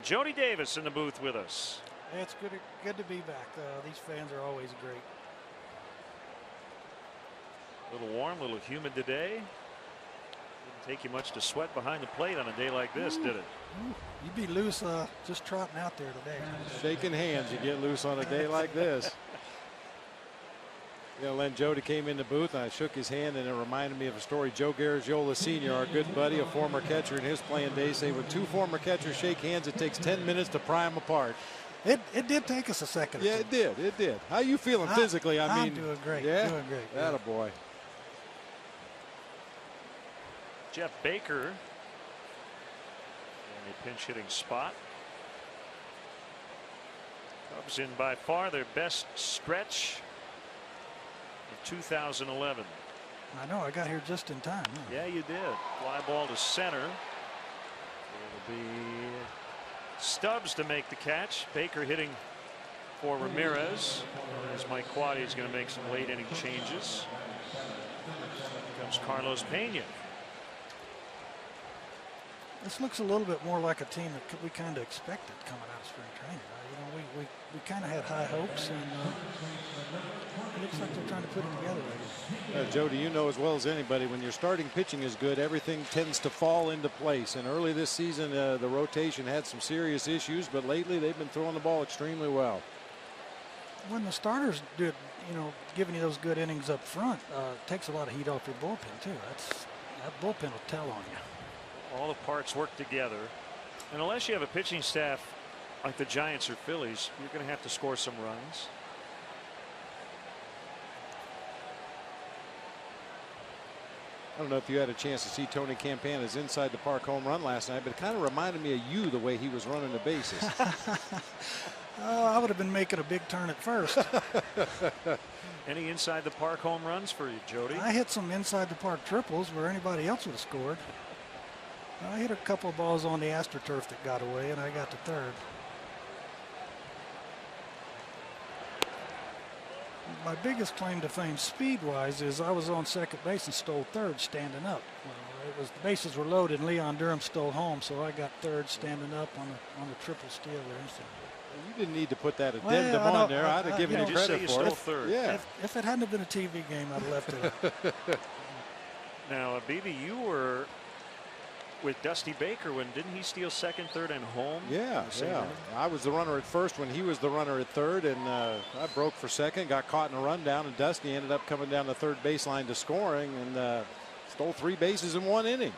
Jody Davis in the booth with us. It's good to be back. These fans are always great. A little warm, a little humid today. Didn't take you much to sweat behind the plate on a day like this, did it? You'd be loose just trotting out there today. Shaking hands, you get loose on a day like this. You know, Len, Jody came in the booth and I shook his hand, and it reminded me of a story. Joe Garagiola Sr., our good buddy, a former catcher in his playing days, say when two former catchers shake hands, it takes 10 minutes to pry them apart. It did take us a second. Yeah, it did. It did. How you feeling physically? I mean, I'm doing great. Yeah, doing great. Attaboy. Jeff Baker in a pinch hitting spot. Cubs in by far their best stretch of 2011. I know, I got here just in time. Huh? Yeah, you did. Fly ball to center. It'll be Stubbs to make the catch. Baker hitting for Ramirez, as Mike Quade is going to make some late inning changes. Here comes Carlos Pena. This looks a little bit more like a team that we kind of expected coming out of spring training. You know, we kind of had high hopes, and it looks like they're trying to put it together right now. Jody, you know as well as anybody, when your starting pitching is good, everything tends to fall into place. And early this season, the rotation had some serious issues, but lately they've been throwing the ball extremely well. When the starters did, you know, giving you those good innings up front, takes a lot of heat off your bullpen too. That bullpen will tell on you. All the parts work together, and unless you have a pitching staff like the Giants or Phillies, you're going to have to score some runs. I don't know if you had a chance to see Tony Campana's inside the park home run last night, but it kind of reminded me of you, the way he was running the bases. I would have been making a big turn at first. Any inside the park home runs for you, Jody? I hit some inside the park triples where anybody else would have scored. I hit a couple of balls on the AstroTurf that got away, and I got to third. My biggest claim to fame speed-wise is I was on second base and stole third standing up. The bases were loaded, and Leon Durham stole home, so I got third standing up on the triple steal there. So. You didn't need to put that addendum on there. I'd have given you credit for it. Third. Yeah. If it hadn't been a TV game, I'd have left it. Now, BB, you were with Dusty Baker when didn't he steal second, third, and home? Yeah. I was the runner at first when he was the runner at third, and I broke for second, got caught in a rundown, and Dusty ended up coming down the third baseline to scoring and stole 3 bases in 1 inning.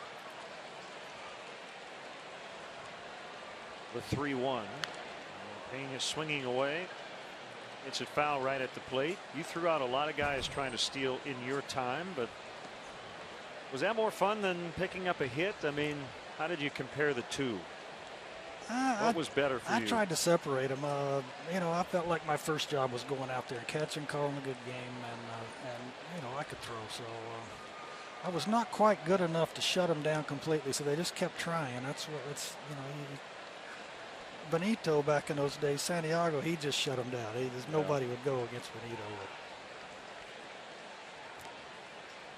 The 3-1. Pena swinging away. It's a foul right at the plate. You threw out a lot of guys trying to steal in your time, but was that more fun than picking up a hit? I mean, how did you compare the two? What was better for you? I tried to separate them. You know, I felt like my first job was going out there and catching, calling a good game, and you know, I could throw. So I was not quite good enough to shut them down completely. So they just kept trying. That's you know. Benito back in those days, Santiago, he just shut them down. Nobody would go against Benito.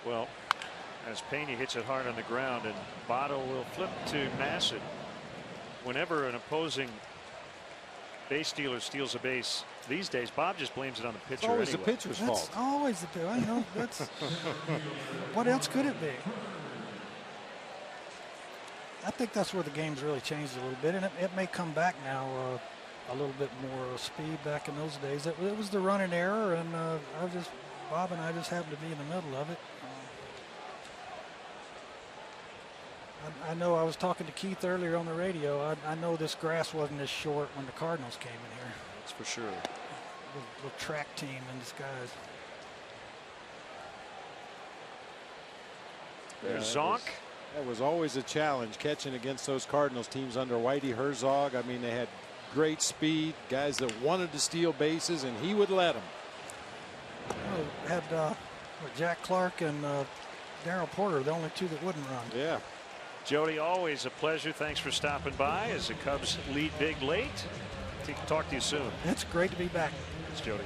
Well, as Pena hits it hard on the ground, and Votto will flip to Massett. Whenever an opposing base stealer steals a base these days, Bob just blames it on the pitcher. It's always anyway. the pitcher's fault. That's always the pitcher. You know, that's what else could it be? I think that's where the game's really changed a little bit, and it may come back now a little bit more speed. Back in those days, it was the running error, and Bob and I just happened to be in the middle of it. I know I was talking to Keith earlier on the radio. I know this grass wasn't this short when the Cardinals came in here. That's for sure. The track team in disguise. There's Zonk. That was always a challenge, catching against those Cardinals teams under Whitey Herzog. I mean, they had great speed, guys that wanted to steal bases, and he would let them. Had Jack Clark and Darryl Porter, the only two that wouldn't run. Yeah. Jody, always a pleasure. Thanks for stopping by as the Cubs lead big late. Talk to you soon. It's great to be back. It's Jody.